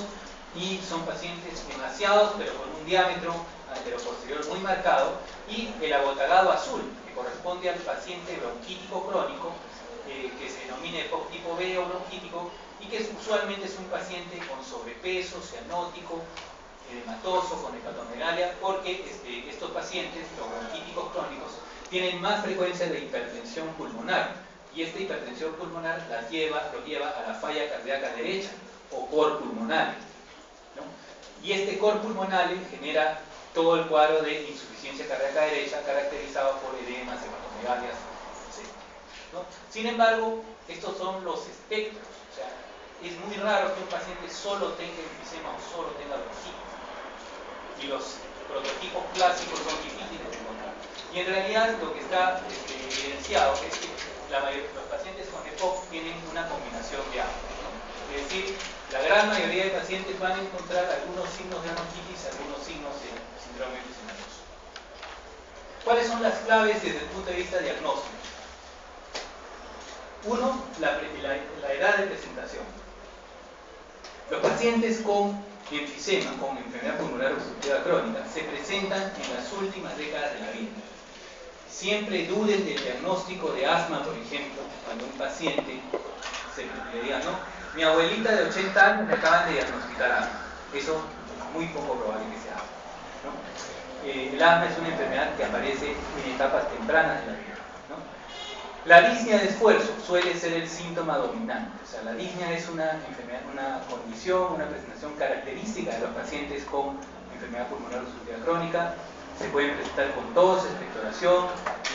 y son pacientes demasiados, pero con un diámetro anteroposterior muy marcado, y el abotagado azul, que corresponde al paciente bronquítico crónico, que se denomina EPOC tipo B o bronquítico, y que usualmente es un paciente con sobrepeso, cianótico, edematoso, con hepatomegalia, porque estos pacientes, los bronquíticos crónicos, tienen más frecuencia de hipertensión pulmonar, y esta hipertensión pulmonar los lleva a la falla cardíaca derecha, o cor pulmonar, ¿no? Y este cor pulmonar genera todo el cuadro de insuficiencia cardíaca derecha, caracterizado por edemas, hepatomegalias, etc., ¿no? Sin embargo, estos son los espectros, o sea, es muy raro que un paciente solo tenga enfisema o solo tenga bronquitis, y los prototipos clásicos son difíciles de encontrar. Y en realidad lo que está evidenciado es que los pacientes con EPOC tienen una combinación de ambos, ¿no? Es decir, la gran mayoría de pacientes van a encontrar algunos signos de bronquitis, algunos signos de síndrome enfisematoso. ¿Cuáles son las claves desde el punto de vista diagnóstico? Uno, la edad de presentación. Los pacientes con enfisema, con enfermedad pulmonar obstructiva crónica, se presentan en las últimas décadas de la vida. Siempre duden del diagnóstico de asma, por ejemplo, cuando un paciente le diga, no, mi abuelita de 80 años me acaban de diagnosticar asma. Eso es muy poco probable que sea asma, ¿no? El asma es una enfermedad que aparece en etapas tempranas de la vida, ¿no? La disnea de esfuerzo suele ser el síntoma dominante. O sea, la disnea es una enfermedad, una condición, una presentación característica de los pacientes con enfermedad pulmonar obstructiva crónica. Se pueden presentar con tos, expectoración,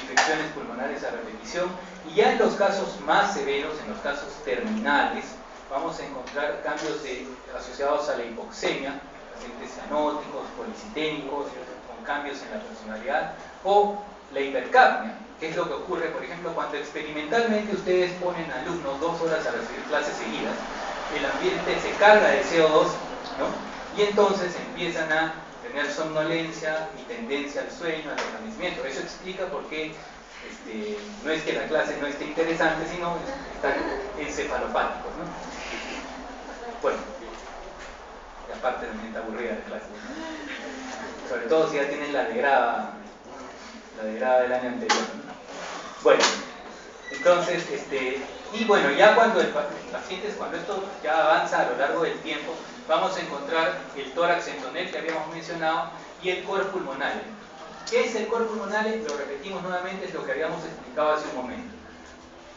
infecciones pulmonares a repetición, y ya en los casos más severos, en los casos terminales, vamos a encontrar cambios asociados a la hipoxemia, pacientes cianóticos, policitémicos, con cambios en la personalidad, o la hipercapnia, que es lo que ocurre, por ejemplo, cuando experimentalmente ustedes ponen a alumnos 2 horas a recibir clases seguidas, el ambiente se carga de CO2, ¿no? Y entonces empiezan a tener somnolencia y tendencia al sueño, al desvanecimiento. Eso explica por qué no es que la clase no esté interesante, sino están encefalopáticos, ¿no? Bueno, y aparte de mente aburrida de clase, ¿no? Sobre todo si ya tienen la de grava del año anterior, ¿no? Bueno, entonces, y bueno, ya cuando cuando esto ya avanza a lo largo del tiempo, vamos a encontrar el tórax entonel que habíamos mencionado y el cor pulmonale. ¿Qué es el cor pulmonale? Lo repetimos nuevamente, es lo que habíamos explicado hace un momento.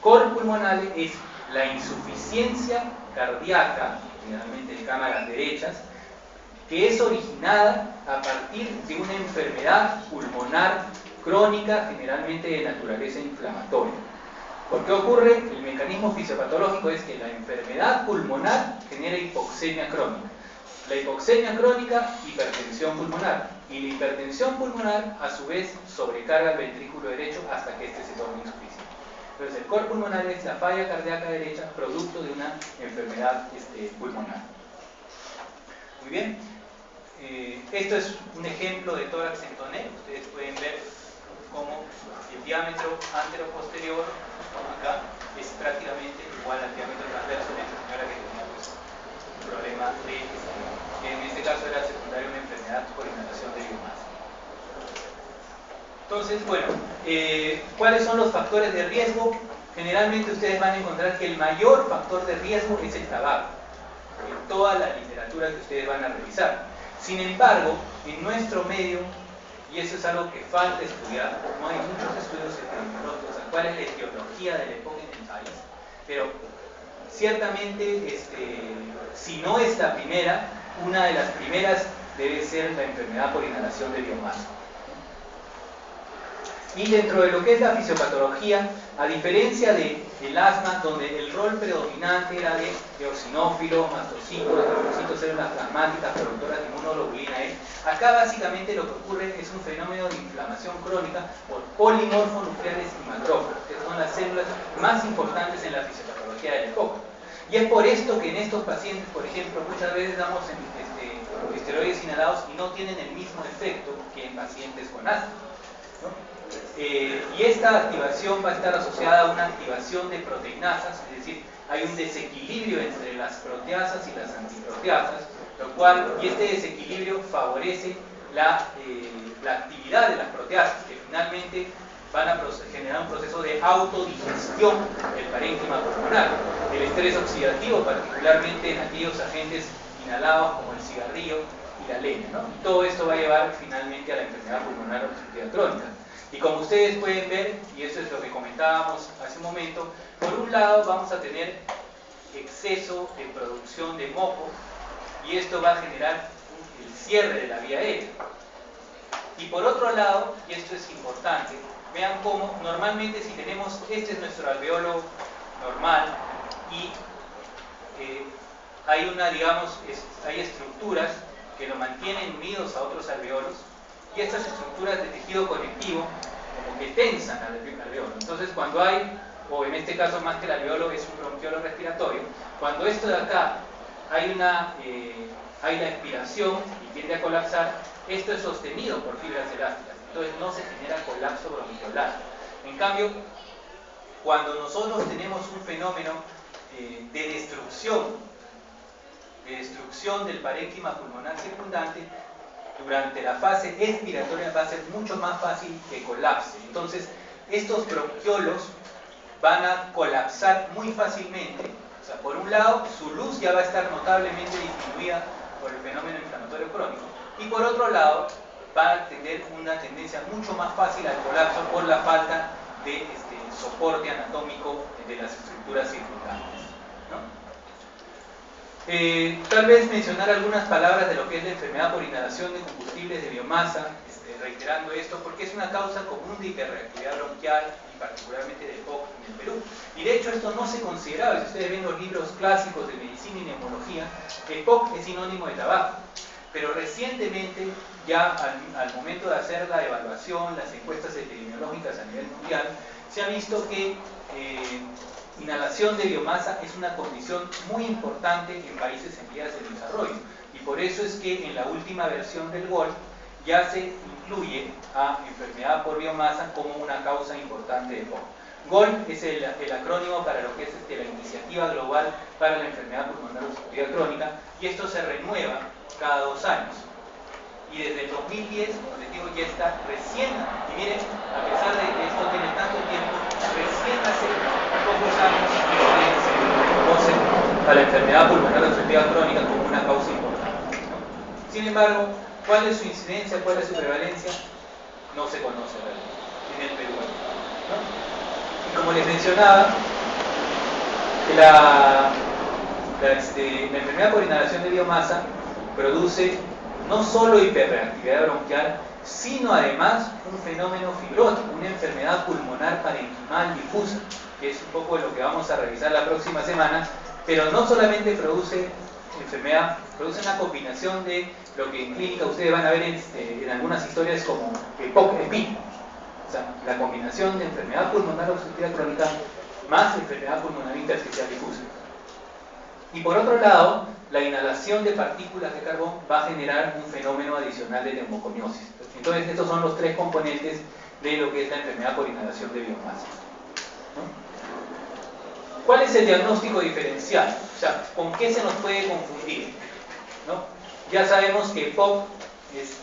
Cor pulmonale es la insuficiencia cardíaca, generalmente en cámaras derechas, que es originada a partir de una enfermedad pulmonar crónica, generalmente de naturaleza inflamatoria. ¿Por qué ocurre? El mecanismo fisiopatológico es que la enfermedad pulmonar genera hipoxemia crónica. La hipoxemia crónica, hipertensión pulmonar. Y la hipertensión pulmonar, a su vez, sobrecarga el ventrículo derecho hasta que este se torne insuficiente. Entonces, el cor pulmonar es la falla cardíaca derecha producto de una enfermedad pulmonar. Muy bien. Esto es un ejemplo de tórax entonel. Ustedes pueden ver cómo el diámetro antero-posterior acá es prácticamente igual al diámetro transverso de esta señora que tenía pues, un problema que en este caso era secundario a una enfermedad por inhalación de biomasa. Entonces, bueno, ¿cuáles son los factores de riesgo? Generalmente ustedes van a encontrar que el mayor factor de riesgo es el tabaco, en toda la literatura que ustedes van a revisar. Sin embargo, en nuestro medio, y eso es algo que falta estudiar, no hay muchos estudios epidemiológicos, cuál es la etiología del EPOC en el país, pero ciertamente, si no es la primera, una de las primeras debe ser la enfermedad por inhalación de biomasa. Y dentro de lo que es la fisiopatología, a diferencia del asma, donde el rol predominante era de eosinófilo, mastocitos, células plasmáticas, productoras de inmunoglobulina E, acá básicamente lo que ocurre es un fenómeno de inflamación crónica por polimorfonucleares y macrófagos, que son las células más importantes en la fisiopatología del EPOC. Y es por esto que en estos pacientes, por ejemplo, muchas veces damos esteroides inhalados y no tienen el mismo efecto que en pacientes con asma, ¿no? Y esta activación va a estar asociada a una activación de proteinasas, es decir, hay un desequilibrio entre las proteasas y las antiproteasas, y este desequilibrio favorece la actividad de las proteasas, que finalmente van a generar un proceso de autodigestión del parénquima pulmonar. El estrés oxidativo, particularmente en aquellos agentes inhalados como el cigarrillo y la leña, ¿no? Y todo esto va a llevar finalmente a la enfermedad pulmonar obstructiva crónica. Y como ustedes pueden ver, y eso es lo que comentábamos hace un momento, por un lado vamos a tener exceso de producción de moco, y esto va a generar el cierre de la vía aérea. Y por otro lado, y esto es importante, vean cómo normalmente si tenemos, este es nuestro alveolo normal, y hay hay estructuras que lo mantienen unidos a otros alveolos, y estas estructuras de tejido conectivo como que tensan al alveolo. Entonces cuando hay, o en este caso más que el alveolo es un bronquiolo respiratorio, cuando esto de acá hay la expiración y tiende a colapsar, esto es sostenido por fibras elásticas, entonces no se genera colapso bronquiolar. En cambio, cuando nosotros tenemos un fenómeno de destrucción del parénquima pulmonar circundante, durante la fase expiratoria va a ser mucho más fácil que colapse. Entonces, estos bronquiolos van a colapsar muy fácilmente. O sea, por un lado, su luz ya va a estar notablemente disminuida por el fenómeno inflamatorio crónico, y por otro lado, va a tener una tendencia mucho más fácil al colapso por la falta de soporte anatómico de las estructuras circundantes, ¿no? Tal vez mencionar algunas palabras de lo que es la enfermedad por inhalación de combustibles de biomasa, reiterando esto, porque es una causa común de hiperreactividad bronquial y particularmente de EPOC en el Perú. Y de hecho esto no se consideraba. Si ustedes ven los libros clásicos de medicina y neumología, EPOC es sinónimo de tabaco. Pero recientemente, ya al momento de hacer la evaluación, las encuestas epidemiológicas a nivel mundial, se ha visto que inhalación de biomasa es una condición muy importante en países en vías de desarrollo, y por eso es que en la última versión del GOL ya se incluye a enfermedad por biomasa como una causa importante de EPOC. GOL es el acrónimo para lo que es la Iniciativa Global para la Enfermedad Pulmonar Obstructiva Crónica, y esto se renueva cada 2 años. Y desde el 2010, como les digo, ya está recién, y miren, a pesar de que esto tiene tanto tiempo, recién hace pocos años se reconoce a la enfermedad pulmonar obstructiva crónica como una causa importante, ¿no? Sin embargo, ¿cuál es su incidencia? ¿Cuál es su prevalencia? No se conoce realmente en el Perú, ¿no? Y como les mencionaba, la enfermedad por inhalación de biomasa produce no solo hiperreactividad bronquial, sino además un fenómeno fibrótico, una enfermedad pulmonar parenquimal difusa, que es un poco lo que vamos a revisar la próxima semana, pero no solamente produce enfermedad, produce una combinación de lo que en clínica ustedes van a ver en algunas historias como EPOC-EPI, o sea, la combinación de enfermedad pulmonar obstructiva crónica más enfermedad pulmonar intersticial difusa. Y por otro lado, la inhalación de partículas de carbón va a generar un fenómeno adicional de neumoconiosis. Entonces, estos son los 3 componentes de lo que es la enfermedad por inhalación de biomasa, ¿no? ¿Cuál es el diagnóstico diferencial? O sea, ¿con qué se nos puede confundir? ¿No? Ya sabemos que EPOC es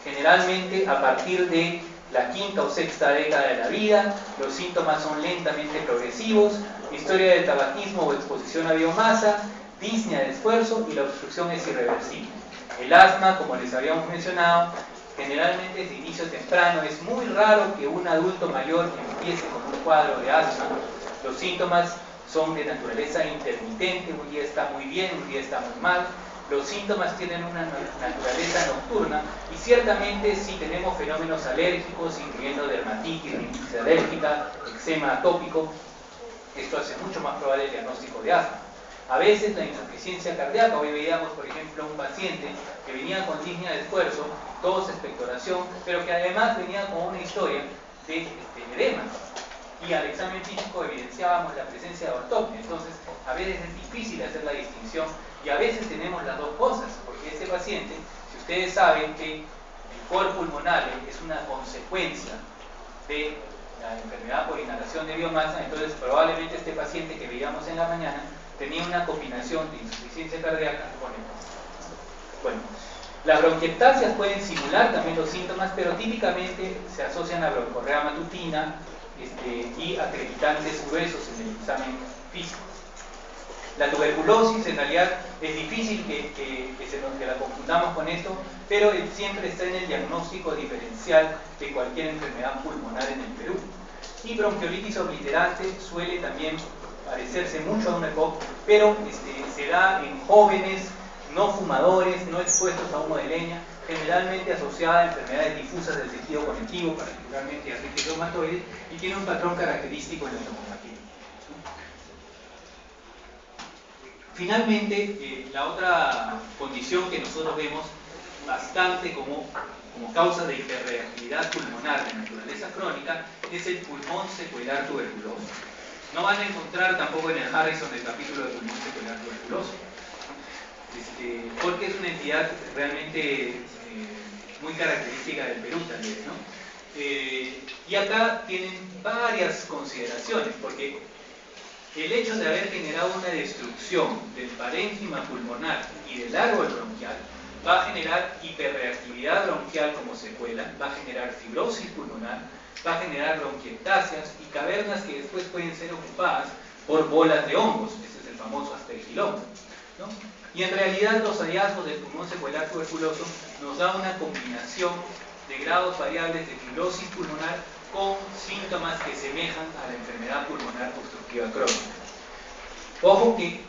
generalmente a partir de la 5ª o 6ª década de la vida, los síntomas son lentamente progresivos, historia de tabaquismo o exposición a biomasa, disnea de esfuerzo, y la obstrucción es irreversible. El asma, como les habíamos mencionado, generalmente es de inicio temprano. Es muy raro que un adulto mayor empiece con un cuadro de asma. Los síntomas son de naturaleza intermitente, un día está muy bien, un día está muy mal. Los síntomas tienen una naturaleza nocturna, y ciertamente si tenemos fenómenos alérgicos, incluyendo dermatitis, rinitis alérgica, eczema atópico, esto hace mucho más probable el diagnóstico de asma. A veces la insuficiencia cardíaca, hoy veíamos por ejemplo un paciente que venía con disnea de esfuerzo, tos, expectoración, pero que además venía con una historia de edema, y al examen físico evidenciábamos la presencia de ortopnea. Entonces a veces es difícil hacer la distinción, y a veces tenemos las dos cosas, porque este paciente, si ustedes saben que el cor pulmonar es una consecuencia de la enfermedad por inhalación de biomasa, entonces probablemente este paciente que veíamos en la mañana tenía una combinación de insuficiencia cardíaca con EPOC. Bueno, las bronquiectasias pueden simular también los síntomas, pero típicamente se asocian a broncorrea matutina y a crepitantes gruesos en el examen físico. La tuberculosis en realidad es difícil que la confundamos con esto, pero siempre está en el diagnóstico diferencial de cualquier enfermedad pulmonar en el Perú. Y bronquiolitis obliterante suele también parecerse mucho a un EPOC, pero se da en jóvenes, no fumadores, no expuestos a humo de leña, generalmente asociada a enfermedades difusas del tejido conectivo, particularmente artritis reumatoide, y tiene un patrón característico en la tomografía. Finalmente, la otra condición que nosotros vemos bastante como causa de hiperreactividad pulmonar de naturaleza crónica es el pulmón secuelar tuberculoso. No van a encontrar tampoco en el Harrison el capítulo de pulmón secuelar tuberculoso, porque es una entidad realmente muy característica del Perú también, ¿no? Y acá tienen varias consideraciones, porque el hecho de haber generado una destrucción del parénquima pulmonar y del árbol bronquial va a generar hiperreactividad bronquial como secuela, va a generar fibrosis pulmonar, va a generar bronquiectasias y cavernas que después pueden ser ocupadas por bolas de hongos. Este es el famoso aspergiloma, ¿no? Y en realidad los hallazgos del pulmón secuelar tuberculoso nos da una combinación de grados variables de fibrosis pulmonar con síntomas que semejan a la enfermedad pulmonar obstructiva crónica. Ojo que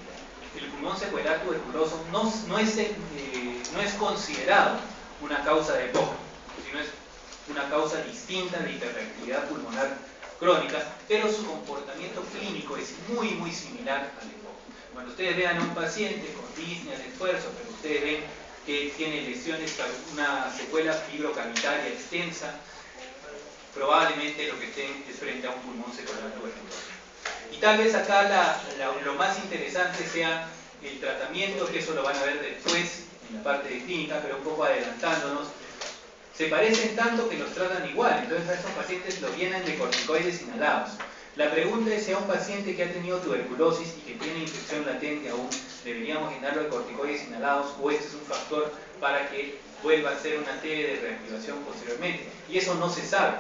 el pulmón secuelar tuberculoso no es considerado una causa de EPOC, sino es una causa distinta de hiperreactividad pulmonar crónica, pero su comportamiento clínico es muy similar al EPOC. Cuando ustedes vean a un paciente con disnea de esfuerzo, pero ustedes ven que tiene lesiones, una secuela fibrocavitaria extensa, probablemente lo que estén es frente a un pulmón secuelar tuberculoso. Y tal vez acá lo más interesante sea el tratamiento, que eso lo van a ver después en la parte de clínica, pero un poco adelantándonos. Se parecen tanto que los tratan igual, entonces a estos pacientes los llenan de corticoides inhalados. La pregunta es si a un paciente que ha tenido tuberculosis y que tiene infección latente aún, deberíamos llenarlo de corticoides inhalados, o este es un factor para que vuelva a ser una T de reactivación posteriormente. Y eso no se sabe.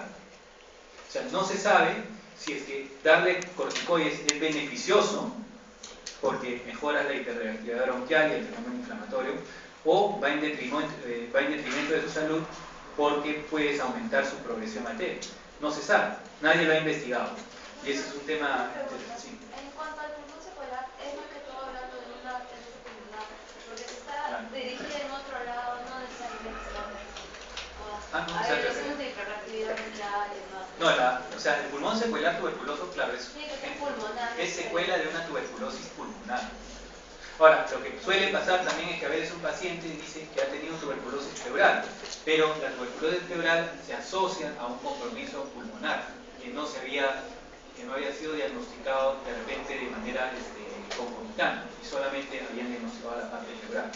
O sea, no se sabe si es que darle corticoides es beneficioso, porque mejora la hiperreactividad bronquial y el fenómeno inflamatorio, o va en detrimento de su salud, porque puedes aumentar su progresión a T. No se sabe, nadie lo ha investigado. Y ese es un tema interesante. En cuanto al pulmón secuelar, es más que todo hablando de una tendencia pulmonar, porque se está dirigida en otro lado, no necesariamente hay lesiones de hiperreactividad bronquial y demás. No, o sea, el pulmón secuelar tuberculoso, claro, es secuela de una tuberculosis pulmonar. Ahora, lo que suele pasar también es que a veces un paciente dice que ha tenido tuberculosis pleural, pero la tuberculosis pleural se asocia a un compromiso pulmonar que no había sido diagnosticado de repente de manera concomitante y solamente habían diagnosticado la parte pleural.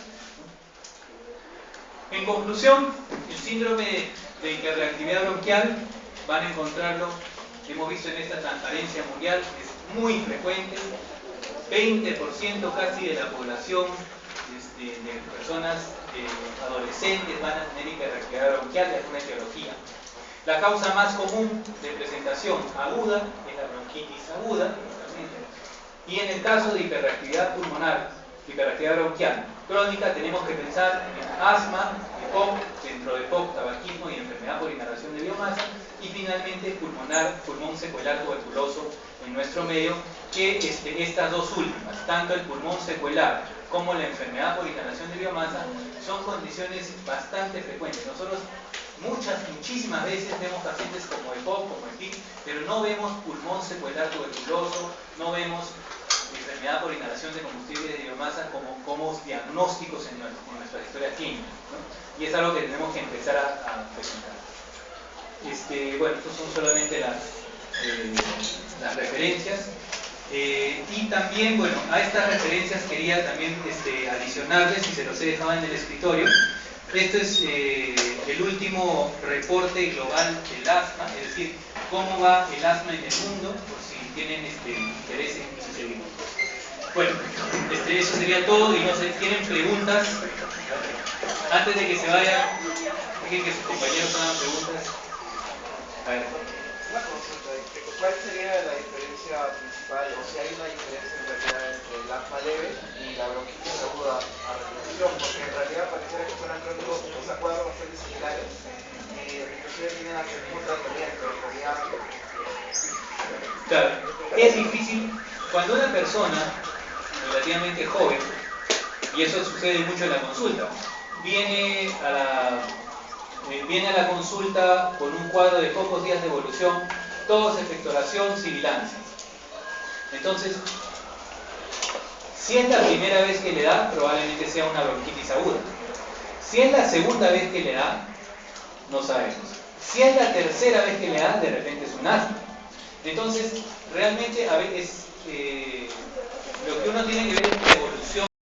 En conclusión, el síndrome de hiperreactividad bronquial van a encontrarlo, hemos visto en esta transparencia mundial, es muy frecuente. 20% casi de la población de personas adolescentes van a tener hiperreactividad bronquial de alguna etiología. La causa más común de presentación aguda es la bronquitis aguda, y en el caso de hiperreactividad pulmonar, hiperreactividad bronquial crónica, tenemos que pensar en asma, EPOC, dentro de EPOC, tabaquismo y enfermedad por inhalación de biomasa, y finalmente pulmón secuelar tuberculoso en nuestro medio, que estas dos últimas, tanto el pulmón secular como la enfermedad por inhalación de biomasa, son condiciones bastante frecuentes. Nosotros muchísimas veces vemos pacientes como EPOC, como EPIC, pero no vemos pulmón secuelar tuberculoso, no vemos enfermedad por inhalación de combustible de biomasa como diagnósticos en nuestra historia clínica, ¿no? Y es algo que tenemos que empezar a presentar. Bueno, estos son solamente las referencias. Y también, bueno, a estas referencias quería también adicionarles, y se los he dejado en el escritorio. Este es el último reporte global del asma, es decir, cómo va el asma en el mundo, por si tienen interés en seguirlo. Bueno, eso sería todo, y no sé, ¿tienen preguntas? Antes de que se vaya, dejen que sus compañeros hagan preguntas. A ver. Una consulta, ¿cuál sería la diferencia principal, o si hay una diferencia en realidad entre el asma leve y la bronquitis aguda a repetición? Porque en realidad pareciera que fueran crónicos, o sea, cuadros bastante similares, inclusive tienen hasta el mismo tratamiento, en realidad. Claro, es difícil cuando una persona relativamente joven, y eso sucede mucho en la consulta, viene a la consulta con un cuadro de pocos días de evolución, tos, expectoración, sibilancia. Entonces, si es la primera vez que le da, probablemente sea una bronquitis aguda. Si es la segunda vez que le da, no sabemos. Si es la tercera vez que le da, de repente es un asma. Entonces, realmente a veces lo que uno tiene que ver es